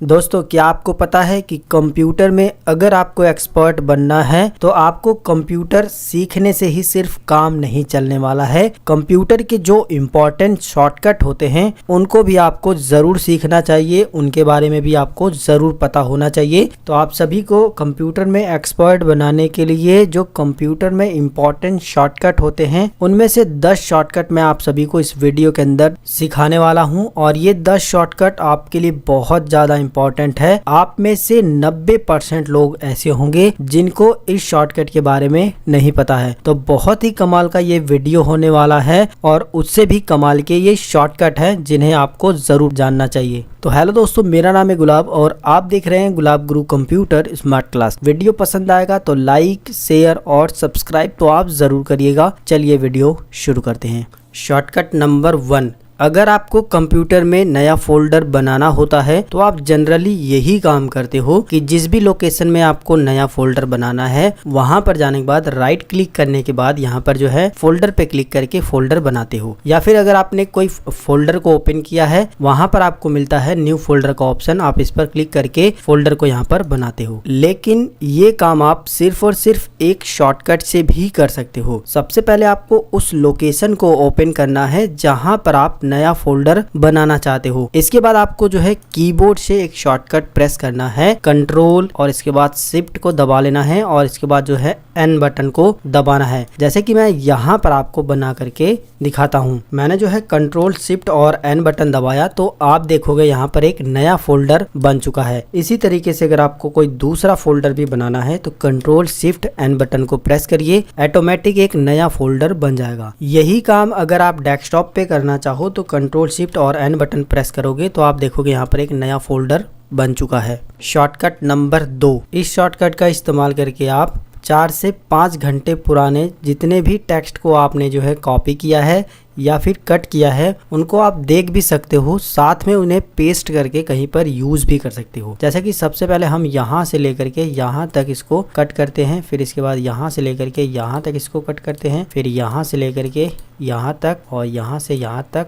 दोस्तों, क्या आपको पता है कि कंप्यूटर में अगर आपको एक्सपर्ट बनना है तो आपको कंप्यूटर सीखने से ही सिर्फ काम नहीं चलने वाला है। कंप्यूटर के जो इम्पोर्टेंट शॉर्टकट होते हैं उनको भी आपको ज़रूर सीखना चाहिए, उनके बारे में भी आपको ज़रूर पता होना चाहिए। तो आप सभी को कंप्यूटर में एक्सपर्ट बनाने के लिए जो कंप्यूटर में इम्पोर्टेंट शॉर्टकट होते हैं उनमें से 10 शॉर्टकट मैं आप सभी को इस वीडियो के अंदर सिखाने वाला हूँ। और ये 10 शॉर्टकट आपके लिए बहुत ज़्यादा इम्पोर्टेंट है। आप में से 90% लोग ऐसे होंगे जिनको इस शॉर्टकट के बारे में नहीं पता है। तो बहुत ही कमाल का ये वीडियो होने वाला है और उससे भी कमाल के ये शॉर्टकट है जिन्हें आपको जरूर जानना चाहिए। तो हेलो दोस्तों, मेरा नाम है गुलाब और आप देख रहे हैं गुलाब गुरु कंप्यूटर स्मार्ट क्लास। वीडियो पसंद आएगा तो लाइक, शेयर और सब्सक्राइब तो आप जरूर करिएगा। चलिए वीडियो शुरू करते हैं। शॉर्टकट नंबर 1, अगर आपको कंप्यूटर में नया फोल्डर बनाना होता है तो आप जनरली यही काम करते हो कि जिस भी लोकेशन में आपको नया फोल्डर बनाना है वहां पर जाने के बाद राइट क्लिक करने के बाद यहाँ पर जो है फोल्डर पे क्लिक करके फोल्डर बनाते हो। या फिर अगर आपने कोई फोल्डर को ओपन किया है वहां पर आपको मिलता है न्यू फोल्डर का ऑप्शन, आप इस पर क्लिक करके फोल्डर को यहाँ पर बनाते हो। लेकिन ये काम आप सिर्फ और सिर्फ एक शॉर्टकट से भी कर सकते हो। सबसे पहले आपको उस लोकेशन को ओपन करना है जहां पर आप नया फोल्डर बनाना चाहते हो। इसके बाद आपको जो है कीबोर्ड से एक शॉर्टकट प्रेस करना है, कंट्रोल और इसके बाद शिफ्ट को दबा लेना है और इसके बाद जो है एन बटन को दबाना है। जैसे कि मैं यहाँ पर आपको बना करके दिखाता हूँ। मैंने जो है कंट्रोल शिफ्ट और एन बटन दबाया तो आप देखोगे यहाँ पर एक नया फोल्डर बन चुका है। इसी तरीके से अगर आपको कोई दूसरा फोल्डर भी बनाना है तो कंट्रोल शिफ्ट एन बटन को प्रेस करिए, ऑटोमेटिक एक नया फोल्डर बन जाएगा। यही काम अगर आप डेस्कटॉप पे करना चाहो तो कंट्रोल शिफ्ट और एन बटन प्रेस करोगे तो आप देखोगे यहाँ पर एक नया फोल्डर बन चुका है। शॉर्टकट नंबर 2, इस शॉर्टकट का इस्तेमाल करके आप 4 से 5 घंटे पुराने जितने भी टेक्स्ट को आपने जो है कॉपी किया है या फिर कट किया है उनको आप देख भी सकते हो, साथ में उन्हें पेस्ट करके कहीं पर यूज भी कर सकते हो। जैसे कि सबसे पहले हम यहाँ से लेकर के यहाँ तक इसको कट करते हैं, फिर इसके बाद यहाँ से लेकर के यहाँ तक इसको कट करते हैं, फिर यहाँ से लेकर के यहाँ तक और यहाँ से यहाँ तक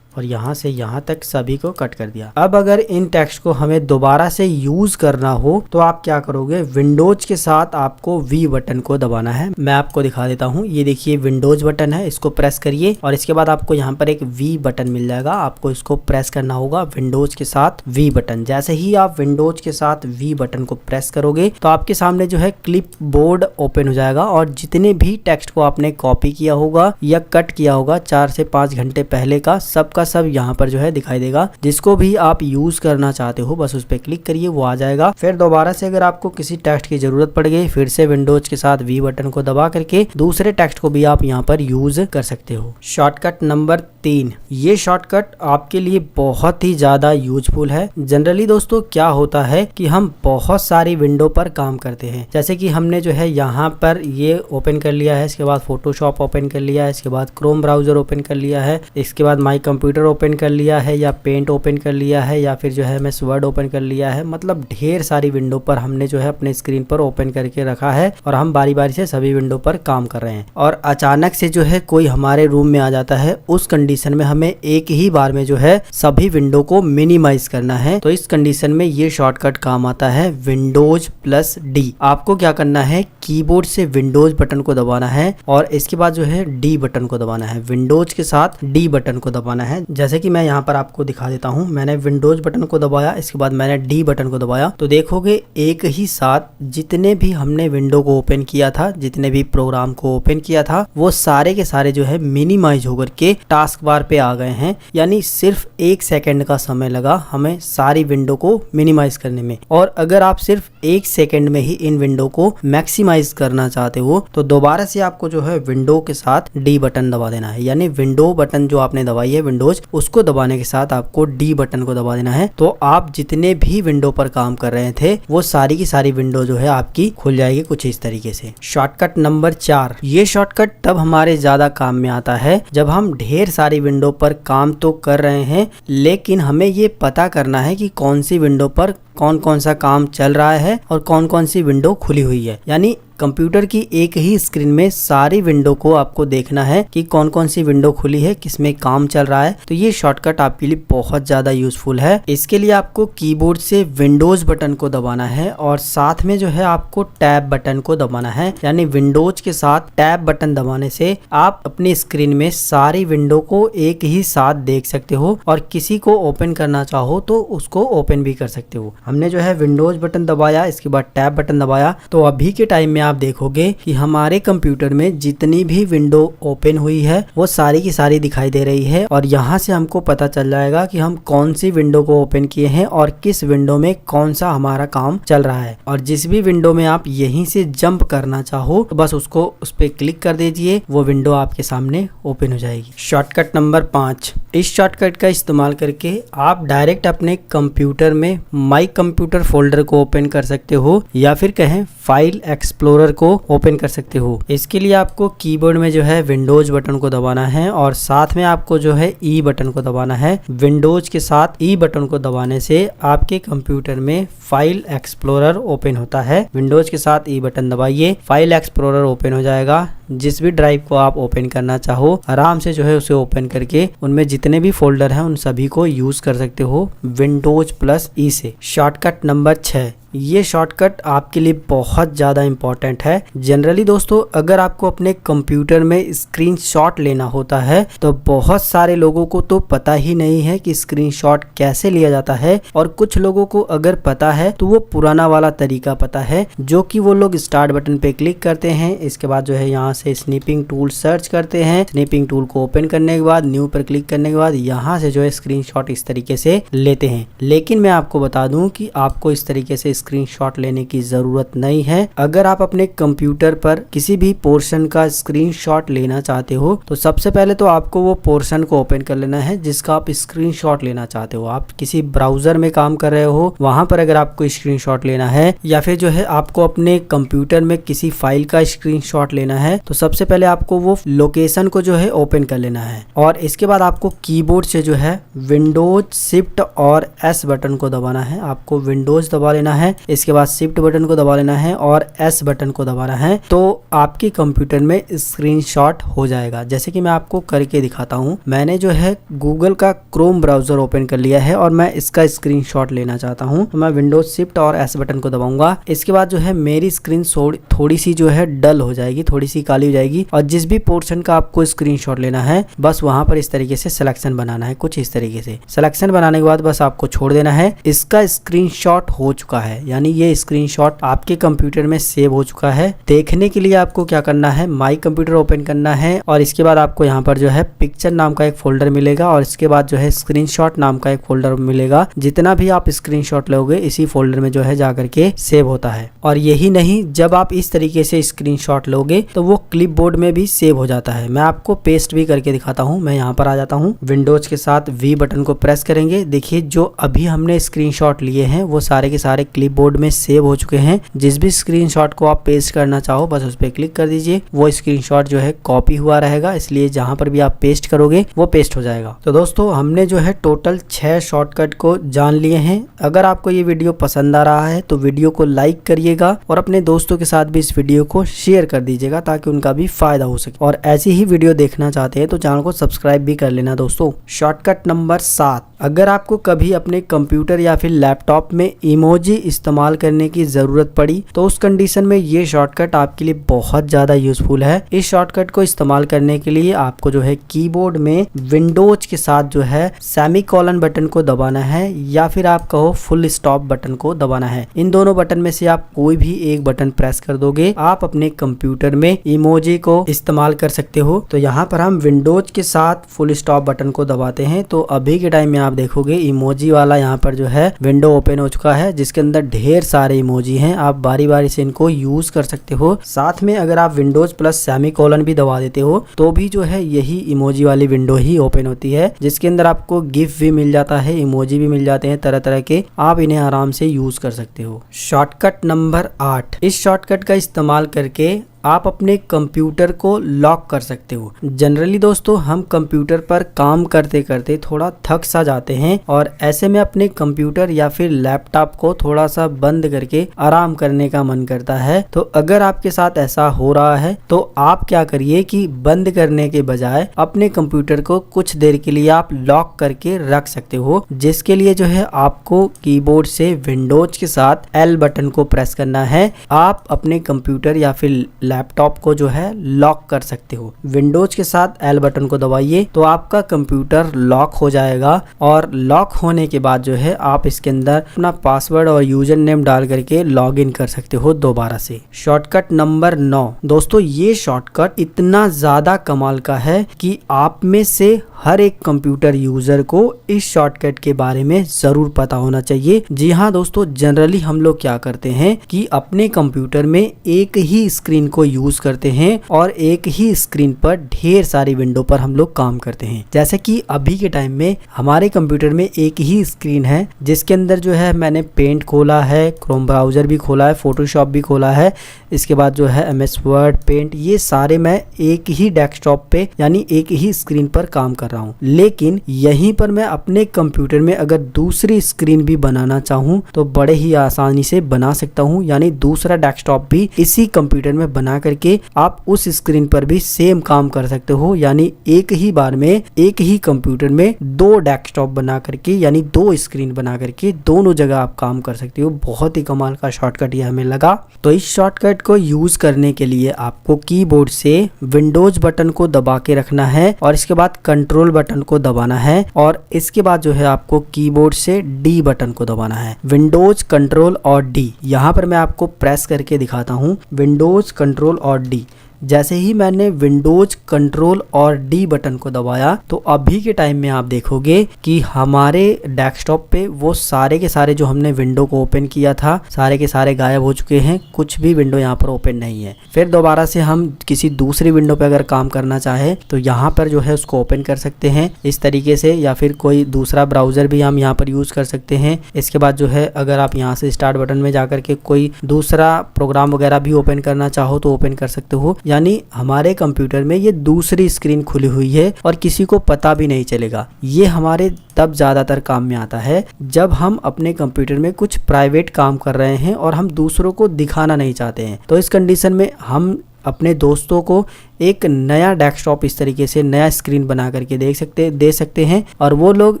और यहाँ से यहाँ तक सभी को कट कर दिया। अब अगर इन टेक्स्ट को हमें दोबारा से यूज करना हो तो आप क्या करोगे, विंडोज के साथ आपको वी बटन को दबाना है। मैं आपको दिखा देता हूँ। ये देखिए विंडोज बटन है, इसको प्रेस करिए और इसके बाद आपको यहाँ पर एक वी बटन मिल जाएगा। आपको इसको प्रेस करना होगा, विंडोज के साथ वी बटन। जैसे ही आप विंडोज के साथ वी बटन को प्रेस करोगे तो आपके सामने जो है क्लिप बोर्ड ओपन हो जाएगा और जितने भी टेक्स्ट को आपने कॉपी किया होगा या कट किया होगा 4 से 5 घंटे पहले का सबका सब यहाँ पर जो है दिखाई देगा। जिसको भी आप यूज करना चाहते हो बस उस पर क्लिक करिए, वो आ जाएगा। फिर दोबारा से अगर आपको किसी टेक्स्ट की जरूरत पड़ गई फिर से विंडोज के साथ वी बटन को दबा करके दूसरे टेक्स्ट को भी आप यहाँ पर यूज कर सकते हो। शॉर्टकट नंबर 3, ये शॉर्टकट आपके लिए बहुत ही ज्यादा यूजफुल है। जनरली दोस्तों क्या होता है कि हम बहुत सारी विंडो पर काम करते हैं। जैसे कि हमने जो है यहाँ पर ये ओपन कर लिया है, इसके बाद फोटोशॉप ओपन कर लिया है, इसके बाद क्रोम ब्राउजर ओपन कर लिया है, इसके बाद माई कंप्यूटर ओपन कर लिया है या पेंट ओपन कर लिया है या फिर जो है MS वर्ड ओपन कर लिया है। मतलब ढेर सारी विंडो पर हमने जो है अपने स्क्रीन पर ओपन करके रखा है और हम बारी बारी से सभी विंडो पर काम कर रहे हैं। और अचानक से जो है कोई हमारे रूम में आ जाता है, उस कंडीशन में हमें एक ही बार में जो है सभी विंडो को मिनिमाइज करना है। तो इस कंडीशन में ये शॉर्टकट काम आता है विंडोज प्लस डी। आपको क्या करना है, कीबोर्ड से विंडोज बटन को दबाना है और इसके बाद जो है डी बटन को दबाना है। विंडोज के साथ डी बटन को दबाना है। जैसे कि मैं यहाँ पर आपको दिखा देता हूँ। मैंने विंडोज बटन को दबाया, इसके बाद मैंने डी बटन को दबाया तो देखोगे एक ही साथ जितने भी हमने विंडो को ओपन किया था, जितने भी प्रोग्राम को ओपन किया था वो सारे के सारे जो है मिनिमाइज होकर के टास्क बार पे आ गए हैं। यानी सिर्फ 1 सेकंड का समय लगा हमें सारी विंडो को मिनिमाइज करने में। और अगर आप सिर्फ 1 सेकंड में ही इन विंडो को मैक्सिमाइज करना चाहते हो तो दोबारा से आपको जो है विंडो के साथ डी बटन दबा देना है। यानी विंडो बटन जो आपने दबाई है विंडोज, उसको दबाने के साथ आपको डी बटन को दबा देना है। तो आप जितने भी विंडो पर काम कर रहे थे वो सारी की सारी विंडो जो है आपकी खुल जाएगी कुछ इस तरीके से। शॉर्टकट नंबर 4, ये शॉर्टकट तब हमारे ज्यादा काम में आता है जब हम ढेर सारी विंडो पर काम तो कर रहे हैं लेकिन हमें ये पता करना है कि कौन सी विंडो पर कौन कौन सा काम चल रहा है और कौन कौन सी विंडो खुली हुई है। यानी कंप्यूटर की एक ही स्क्रीन में सारी विंडो को आपको देखना है कि कौन कौन सी विंडो खुली है, किसमें काम चल रहा है। तो ये शॉर्टकट आपके लिए बहुत ज्यादा यूजफुल है। इसके लिए आपको कीबोर्ड से विंडोज बटन को दबाना है और साथ में जो है आपको टैब बटन को दबाना है। यानी विंडोज के साथ टैब बटन दबाने से आप अपनी स्क्रीन में सारी विंडो को एक ही साथ देख सकते हो और किसी को ओपन करना चाहो तो उसको ओपन भी कर सकते हो। हमने जो है विंडोज बटन दबाया, इसके बाद टैब बटन दबाया, तो अभी के टाइम में आप देखोगे कि हमारे कंप्यूटर में जितनी भी विंडो ओपन हुई है वो सारी की सारी दिखाई दे रही है और यहाँ से हमको पता चल जाएगा कि हम कौन सी विंडो को ओपन किए हैं और किस विंडो में कौन सा हमारा काम चल रहा है। और जिस भी विंडो में आप यहीं से जंप करना चाहो तो बस उसको उस पर क्लिक कर दीजिए, वो विंडो आपके सामने ओपन हो जाएगी। शॉर्टकट नंबर 5, इस शॉर्टकट का इस्तेमाल करके आप डायरेक्ट अपने कंप्यूटर में माई कंप्यूटर फोल्डर को ओपन कर सकते हो या फिर कहें फाइल एक्सप्लोरर को ओपन कर सकते हो। इसके लिए आपको कीबोर्ड में जो है विंडोज बटन को दबाना है और साथ में आपको जो है ई बटन को दबाना है। विंडोज के साथ ई बटन को दबाने से आपके कंप्यूटर में फाइल एक्सप्लोरर ओपन होता है। विंडोज के साथ ई बटन दबाइए, फाइल एक्सप्लोरर ओपन हो जाएगा। जिस भी ड्राइव को आप ओपन करना चाहो आराम से जो है उसे ओपन करके उनमें जितने भी फोल्डर हैं उन सभी को यूज कर सकते हो विंडोज प्लस ई से। शॉर्टकट नंबर 6, ये शॉर्टकट आपके लिए बहुत ज़्यादा इंपॉर्टेंट है। जनरली दोस्तों अगर आपको अपने कंप्यूटर में स्क्रीनशॉट लेना होता है तो बहुत सारे लोगों को तो पता ही नहीं है कि स्क्रीनशॉट कैसे लिया जाता है और कुछ लोगों को अगर पता है तो वो पुराना वाला तरीका पता है, जो कि वो लोग स्टार्ट बटन पे क्लिक करते हैं, इसके बाद जो है यहाँ से स्नीपिंग टूल सर्च करते हैं, स्नीपिंग टूल को ओपन करने के बाद न्यू पर क्लिक करने के बाद यहाँ से जो है स्क्रीनशॉट इस तरीके से लेते हैं। लेकिन मैं आपको बता दूं कि आपको इस तरीके से स्क्रीनशॉट लेने की जरूरत नहीं है। अगर आप अपने कंप्यूटर पर किसी भी पोर्शन का स्क्रीनशॉट लेना चाहते हो तो सबसे पहले तो आपको वो पोर्शन को ओपन कर लेना है जिसका आप स्क्रीनशॉट लेना चाहते हो। आप किसी ब्राउजर में काम कर रहे हो, वहां पर अगर आपको स्क्रीनशॉट लेना है या फिर जो है आपको अपने कंप्यूटर में किसी फाइल का स्क्रीनशॉट लेना है तो सबसे पहले आपको वो लोकेशन को जो है ओपन कर लेना है और इसके बाद आपको कीबोर्ड से जो है विंडोज शिफ्ट और एस बटन को दबाना है। आपको विंडोज दबा लेना है, इसके बाद शिफ्ट बटन को दबा लेना है और एस बटन को दबाना है, तो आपके कंप्यूटर में स्क्रीनशॉट हो जाएगा। जैसे कि मैं आपको करके दिखाता हूं। मैंने जो है गूगल का क्रोम ब्राउजर ओपन कर लिया है और मैं इसका स्क्रीनशॉट लेना चाहता हूं तो मैं विंडोज शिफ्ट और एस बटन को दबाऊंगा। इसके बाद जो है मेरी स्क्रीन थोड़ी सी जो है डल हो जाएगी, थोड़ी सी काली हो जाएगी और जिस भी पोर्शन का आपको स्क्रीनशॉट लेना है बस वहां पर इस तरीके से सिलेक्शन बनाना है। कुछ इस तरीके से सिलेक्शन बनाने के बाद बस आपको छोड़ देना है। इसका स्क्रीनशॉट हो चुका है, यानी ये स्क्रीनशॉट आपके कंप्यूटर में सेव हो चुका है। देखने के लिए आपको क्या करना है, माई कंप्यूटर ओपन करना है और इसके बाद आपको यहाँ पर जो है पिक्चर नाम का एक फोल्डर मिलेगा और इसके बाद जो है स्क्रीनशॉट नाम का एक फोल्डर मिलेगा। जितना भी आप स्क्रीनशॉट लोगे इसी फोल्डर में जो है जाकर के सेव होता है। और यही नहीं, जब आप इस तरीके से स्क्रीनशॉट लोगे तो वो क्लिपबोर्ड में भी सेव हो जाता है। मैं आपको पेस्ट भी करके दिखाता हूँ। मैं यहाँ पर आ जाता हूँ, विंडोज के साथ वी बटन को प्रेस करेंगे। देखिए जो अभी हमने स्क्रीनशॉट लिए हैं वो सारे के सारे क्लिपबोर्ड में सेव हो चुके हैं। जिस भी स्क्रीनशॉट को आप पेस्ट करना चाहो बस उस पर क्लिक कर दीजिए, वो स्क्रीनशॉट जो है कॉपी हुआ रहेगा, इसलिए जहां पर भी आप पेस्ट करोगे वो पेस्ट हो जाएगा। तो दोस्तों हमने जो है टोटल 6 शॉर्टकट को जान लिए हैं। अगर आपको ये वीडियो पसंद आ रहा है तो वीडियो को लाइक करिएगा और अपने दोस्तों के साथ भी इस वीडियो को शेयर कर दीजिएगा ताकि उनका भी फायदा हो सके। और ऐसी ही वीडियो देखना चाहते हैं तो चैनल को सब्सक्राइब भी कर लेना दोस्तों। शॉर्टकट नंबर 7, अगर आपको कभी अपने कंप्यूटर या फिर लैपटॉप में इमोजी इस्तेमाल करने की जरूरत पड़ी तो उस कंडीशन में ये शॉर्टकट आपके लिए बहुत ज्यादा यूजफुल है। इस शॉर्टकट को इस्तेमाल करने के लिए आपको जो है कीबोर्ड में विंडोज के साथ जो है सेमीकोलन बटन को दबाना है या फिर आप कहो फुल स्टॉप बटन को दबाना है। इन दोनों बटन में से आप कोई भी एक बटन प्रेस कर दोगे, आप अपने कंप्यूटर में इमोजी को इस्तेमाल कर सकते हो। तो यहाँ पर हम विंडोज के साथ फुल स्टॉप बटन को दबाते हैं तो अभी के टाइम में आप देखोगे इमोजी वाला यहाँ पर जो है विंडो ओपन हो चुका है जिसके अंदर ढेर सारे इमोजी हैं। आप बारी बारी से इनको यूज कर सकते हो। साथ में अगर आप विंडोज प्लस सेमीकोलन भी दबा देते हो तो भी जो है यही इमोजी वाली विंडो ही ओपन होती है, जिसके अंदर आपको गिफ भी मिल जाता है, इमोजी भी मिल जाते हैं तरह तरह के, आप इन्हें आराम से यूज कर सकते हो। शॉर्टकट नंबर 8, इस शॉर्टकट का इस्तेमाल करके आप अपने कंप्यूटर को लॉक कर सकते हो। जनरली दोस्तों हम कंप्यूटर पर काम करते करते थोड़ा थक सा जाते हैं और ऐसे में अपने कंप्यूटर या फिर लैपटॉप को थोड़ा सा बंद करके आराम करने का मन करता है। तो अगर आपके साथ ऐसा हो रहा है तो आप क्या करिए कि बंद करने के बजाय अपने कंप्यूटर को कुछ देर के लिए आप लॉक करके रख सकते हो, जिसके लिए जो है आपको कीबोर्ड से विंडोज के साथ L बटन को प्रेस करना है। आप अपने कंप्यूटर या फिर लैपटॉप को जो है लॉक कर सकते हो। विंडोज के साथ L बटन को दबाइए तो आपका कंप्यूटर लॉक हो जाएगा और लॉक होने के बाद जो है आप इसके अंदर अपना पासवर्ड और यूजर नेम डाल करके लॉग इन कर सकते हो दोबारा से। शॉर्टकट नंबर 9 दोस्तों, ये शॉर्टकट इतना ज्यादा कमाल का है कि आप में से हर एक कंप्यूटर यूजर को इस शॉर्टकट के बारे में जरूर पता होना चाहिए। जी हाँ दोस्तों, जनरली हम लोग क्या करते हैं कि अपने कंप्यूटर में एक ही स्क्रीन को यूज करते हैं और एक ही स्क्रीन पर ढेर सारी विंडो पर हम लोग काम करते हैं। जैसे कि अभी के टाइम में हमारे कंप्यूटर में एक ही स्क्रीन है जिसके अंदर जो है मैंने पेंट खोला है, क्रोम ब्राउजर भी खोला है, फोटोशॉप भी खोला है, इसके बाद जो है MS वर्ड, पेंट, ये सारे मैं एक ही डेस्कटॉप पे यानी एक ही स्क्रीन पर काम कर रहा हूँ। लेकिन यहीं पर मैं अपने कंप्यूटर में अगर दूसरी स्क्रीन भी बनाना चाहूँ तो बड़े ही आसानी से बना सकता हूँ, यानी दूसरा डेस्कटॉप भी इसी कंप्यूटर में बना करके आप उस स्क्रीन पर भी सेम काम कर सकते हो। यानी एक ही बार में एक ही कंप्यूटर में दो डेस्कटॉप बना करके यानी दो स्क्रीन बना करके दोनों जगह आप काम कर सकते हो। बहुत ही कमाल का शॉर्टकट ये हमें लगा। तो इस शॉर्टकट को यूज करने के लिए आपको कीबोर्ड से विंडोज बटन को दबा के रखना है और इसके बाद कंट्रोल बटन को दबाना है और इसके बाद जो है आपको कीबोर्ड से D बटन को दबाना है। विंडोज, कंट्रोल और D, यहाँ पर मैं आपको प्रेस करके दिखाता हूँ। विंडोज, कंट्रोल और D। जैसे ही मैंने विंडोज, कंट्रोल और D बटन को दबाया तो अभी के टाइम में आप देखोगे कि हमारे डेस्कटॉप पे वो सारे के सारे जो हमने विंडो को ओपन किया था सारे के सारे गायब हो चुके हैं। कुछ भी विंडो यहाँ पर ओपन नहीं है। फिर दोबारा से हम किसी दूसरी विंडो पे अगर काम करना चाहे तो यहाँ पर जो है उसको ओपन कर सकते हैं इस तरीके से, या फिर कोई दूसरा ब्राउजर भी हम यहाँ पर यूज कर सकते हैं। इसके बाद जो है अगर आप यहाँ से स्टार्ट बटन में जाकर के कोई दूसरा प्रोग्राम वगैरह भी ओपन करना चाहो तो ओपन कर सकते हो। यानी हमारे कंप्यूटर में ये दूसरी स्क्रीन खुली हुई है और किसी को पता भी नहीं चलेगा। ये हमारे तब ज्यादातर काम में आता है जब हम अपने कंप्यूटर में कुछ प्राइवेट काम कर रहे हैं और हम दूसरों को दिखाना नहीं चाहते हैं। तो इस कंडीशन में हम अपने दोस्तों को एक नया डेस्कटॉप इस तरीके से नया स्क्रीन बना करके दे सकते हैं और वो लोग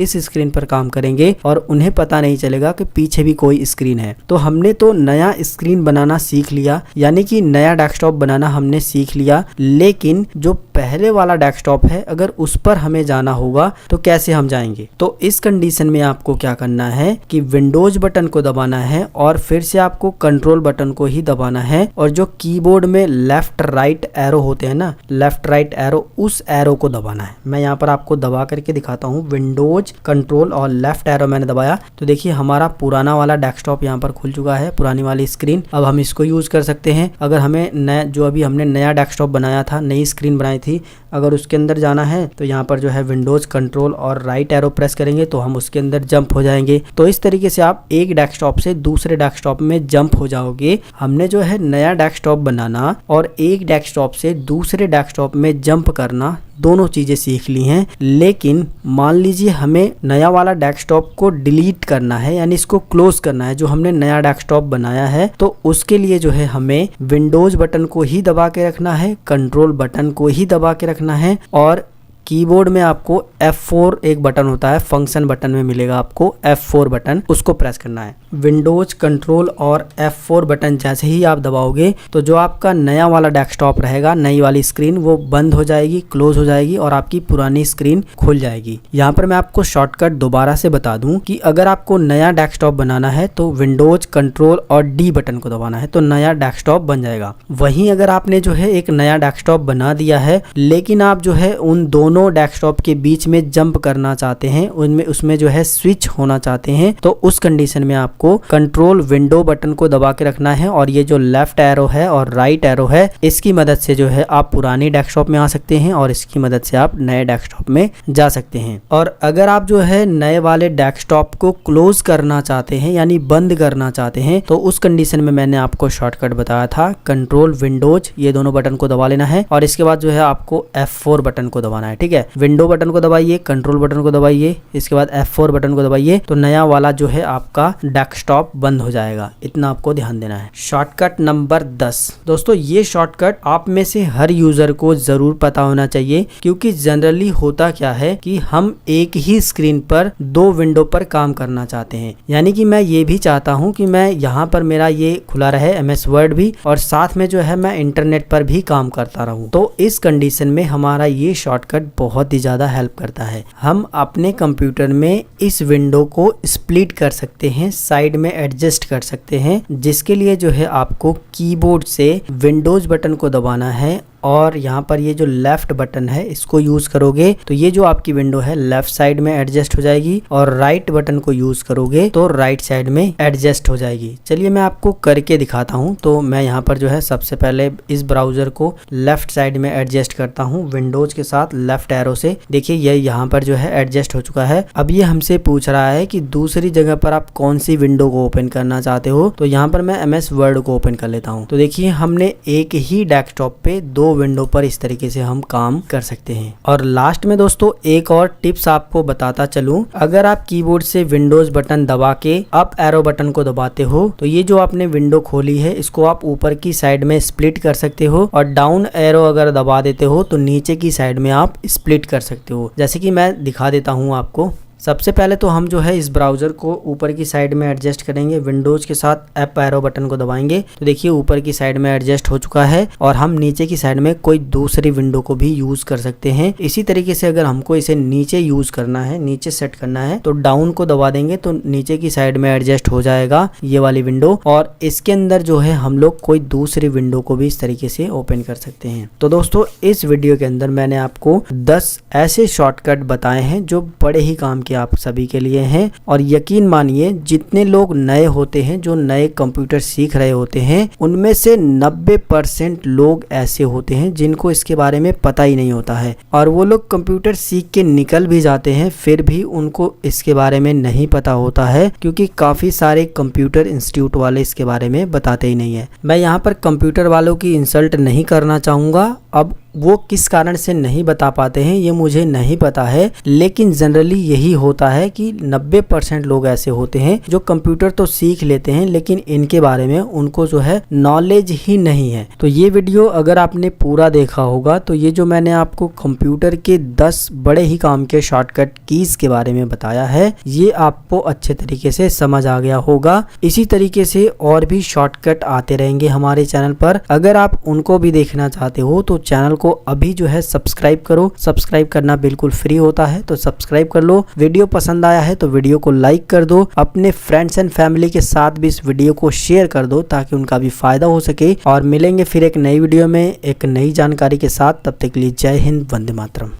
इस स्क्रीन पर काम करेंगे और उन्हें पता नहीं चलेगा कि पीछे भी कोई स्क्रीन है। तो हमने तो नया स्क्रीन बनाना सीख लिया, यानी कि नया डेस्कटॉप बनाना हमने सीख लिया, लेकिन जो पहले वाला डेस्कटॉप है अगर उस पर हमें जाना होगा तो कैसे हम जाएंगे। तो इस कंडीशन में आपको क्या करना है कि विंडोज बटन को दबाना है और फिर से आपको कंट्रोल बटन को ही दबाना है और जो कीबोर्ड में लेफ्ट राइट एरो होते हैं ना, लेफ्ट राइट एरो, उस एरो को दबाना है। मैं यहाँ पर आपको दबा करके दिखाता हूँ। विंडोज, कंट्रोल और लेफ्ट एरो मैंने दबाया तो देखिए हमारा पुराना वाला डेस्कटॉप यहाँ पर खुल चुका है, पुरानी वाली स्क्रीन। अब हम इसको यूज कर सकते हैं। अगर हमें नया जो अभी हमने नया डेस्कटॉप बनाया था, नई स्क्रीन बनाई थी, अगर उसके अंदर जाना है तो यहाँ पर जो है विंडोज, कंट्रोल और राइट एरो प्रेस करेंगे तो हम उसके अंदर जंप हो जाएंगे। तो इस तरीके से आप एक डेस्कटॉप से दूसरे डेस्कटॉप में जंप हो जाओगे। हमने जो है नया डेस्कटॉप बनाना और एक डेस्कटॉप से दूसरे डेस्कटॉप में जंप करना, दोनों चीजें सीख ली हैं। लेकिन मान लीजिए हमें नया वाला डेस्कटॉप को डिलीट करना है, यानी इसको क्लोज करना है जो हमने नया डेस्कटॉप बनाया है। तो उसके लिए जो है हमें विंडोज बटन को ही दबा के रखना है, कंट्रोल बटन को ही दबा के रखना है और कीबोर्ड में आपको F4 एक बटन होता है, फंक्शन बटन में मिलेगा आपको F4 बटन, उसको प्रेस करना है। विंडोज, कंट्रोल और F4 बटन जैसे ही आप दबाओगे तो जो आपका नया वाला डेस्कटॉप रहेगा, नई वाली स्क्रीन, वो बंद हो जाएगी, क्लोज हो जाएगी और आपकी पुरानी स्क्रीन खुल जाएगी। यहाँ पर मैं आपको शॉर्टकट दोबारा से बता दूं कि अगर आपको नया डेस्कटॉप बनाना है तो विंडोज, कंट्रोल और D बटन को दबाना है तो नया डेस्कटॉप बन जाएगा। वहीं अगर आपने जो है एक नया डेस्कटॉप बना दिया है लेकिन आप जो है उन दोनों दोनों डेस्कटॉप के बीच में जंप करना चाहते हैं, उनमें उसमें जो है स्विच होना चाहते हैं, तो उस कंडीशन में आपको कंट्रोल विंडो बटन को दबा के रखना है और ये जो लेफ्ट एरो है और राइट एरो है इसकी मदद से जो है आप पुरानी डेस्कटॉप में आ सकते हैं और इसकी मदद से आप नए डेस्कटॉप में जा सकते हैं। और अगर आप जो है नए वाले डेस्कटॉप को क्लोज करना चाहते हैं यानी बंद करना चाहते हैं, तो उस कंडीशन में मैंने आपको शॉर्टकट बताया था, कंट्रोल विंडोज ये दोनों बटन को दबा लेना है और इसके बाद जो है आपको F4 बटन को दबाना है। ठीक है, विंडो बटन को दबाइए, कंट्रोल बटन को दबाइए, इसके बाद F4 बटन को दबाइए, तो नया वाला जो है आपका डेस्कटॉप बंद हो जाएगा। इतना आपको ध्यान देना है। शॉर्टकट नंबर 10 दोस्तों, ये शॉर्टकट आप में से हर यूजर को जरूर पता होना चाहिए, क्योंकि जनरली होता क्या है कि हम एक ही स्क्रीन पर दो विंडो पर काम करना चाहते हैं। यानी कि मैं ये भी चाहता हूं कि मैं यहाँ पर मेरा ये खुला रहे MS वर्ड भी और साथ में जो है मैं इंटरनेट पर भी काम करता रहूं। तो इस कंडीशन में हमारा ये शॉर्टकट बहुत ही ज्यादा हेल्प करता है। हम अपने कंप्यूटर में इस विंडो को स्प्लिट कर सकते हैं, साइड में एडजस्ट कर सकते हैं, जिसके लिए जो है आपको कीबोर्ड से विंडोज बटन को दबाना है और यहाँ पर ये जो लेफ्ट बटन है इसको यूज करोगे तो ये जो आपकी विंडो है लेफ्ट साइड में एडजस्ट हो जाएगी और राइट बटन को यूज करोगे तो राइट साइड में एडजस्ट हो जाएगी। चलिए मैं आपको करके दिखाता हूँ। तो मैं यहाँ पर जो है सबसे पहले इस ब्राउजर को लेफ्ट साइड में एडजस्ट करता हूँ विंडोज के साथ लेफ्ट एरो से। देखिए ये यहाँ पर जो है एडजस्ट हो चुका है। अब ये हमसे पूछ रहा है कि दूसरी जगह पर आप कौन सी विंडो को ओपन करना चाहते हो, तो यहाँ पर मैं MS वर्ड को ओपन कर लेता हूँ। तो देखिए हमने एक ही डेस्कटॉप पे दो विंडो पर इस तरीके से हम काम कर सकते हैं। और लास्ट में दोस्तों एक और टिप्स आपको बताता चलूं, अगर आप कीबोर्ड से विंडोज बटन दबा के अप एरो बटन को दबाते हो तो ये जो आपने विंडो खोली है इसको आप ऊपर की साइड में स्प्लिट कर सकते हो और डाउन एरो अगर दबा देते हो तो नीचे की साइड में आप स्प्लिट कर सकते हो। जैसे कि मैं दिखा देता हूँ आपको। सबसे पहले तो हम जो है इस ब्राउजर को ऊपर की साइड में एडजस्ट करेंगे, विंडोज के साथ अप एरो बटन को दबाएंगे तो देखिए ऊपर की साइड में एडजस्ट हो चुका है और हम नीचे की साइड में कोई दूसरी विंडो को भी यूज कर सकते हैं। इसी तरीके से अगर हमको इसे नीचे यूज करना है, नीचे सेट करना है, तो डाउन को दबा देंगे तो नीचे की साइड में एडजस्ट हो जाएगा ये वाली विंडो और इसके अंदर जो है हम लोग कोई दूसरी विंडो को भी इस तरीके से ओपन कर सकते हैं। तो दोस्तों इस वीडियो के अंदर मैंने आपको 10 ऐसे शॉर्टकट बताए हैं जो बड़े ही काम के आप सभी के लिए हैं और यकीन मानिए जितने लोग नए होते हैं, जो नए कंप्यूटर सीख रहे होते हैं, उनमें से 90% लोग ऐसे होते हैं जिनको इसके बारे में पता ही नहीं होता है और वो लोग कंप्यूटर सीख के निकल भी जाते हैं फिर भी उनको इसके बारे में नहीं पता होता है, क्योंकि काफी सारे कंप्यूटर इंस्टीट्यूट वाले इसके बारे में बताते ही नहीं है। मैं यहाँ पर कंप्यूटर वालों की इंसल्ट नहीं करना चाहूंगा, अब वो किस कारण से नहीं बता पाते हैं ये मुझे नहीं पता है, लेकिन जनरली यही होता है कि 90% लोग ऐसे होते हैं जो कंप्यूटर तो सीख लेते हैं लेकिन इनके बारे में उनको जो है नॉलेज ही नहीं है। तो ये वीडियो अगर आपने पूरा देखा होगा तो ये जो मैंने आपको कंप्यूटर के 10 बड़े ही काम के शॉर्टकट कीज के बारे में बताया है ये आपको अच्छे तरीके से समझ आ गया होगा। इसी तरीके से और भी शॉर्टकट आते रहेंगे हमारे चैनल पर, अगर आप उनको भी देखना चाहते हो तो चैनल को अभी जो है सब्सक्राइब करो। सब्सक्राइब करना बिल्कुल फ्री होता है तो सब्सक्राइब कर लो। वीडियो पसंद आया है तो वीडियो को लाइक कर दो, अपने फ्रेंड्स एंड फैमिली के साथ भी इस वीडियो को शेयर कर दो ताकि उनका भी फायदा हो सके। और मिलेंगे फिर एक नई वीडियो में एक नई जानकारी के साथ, तब तक के लिए जय हिंद, वंदे मातरम।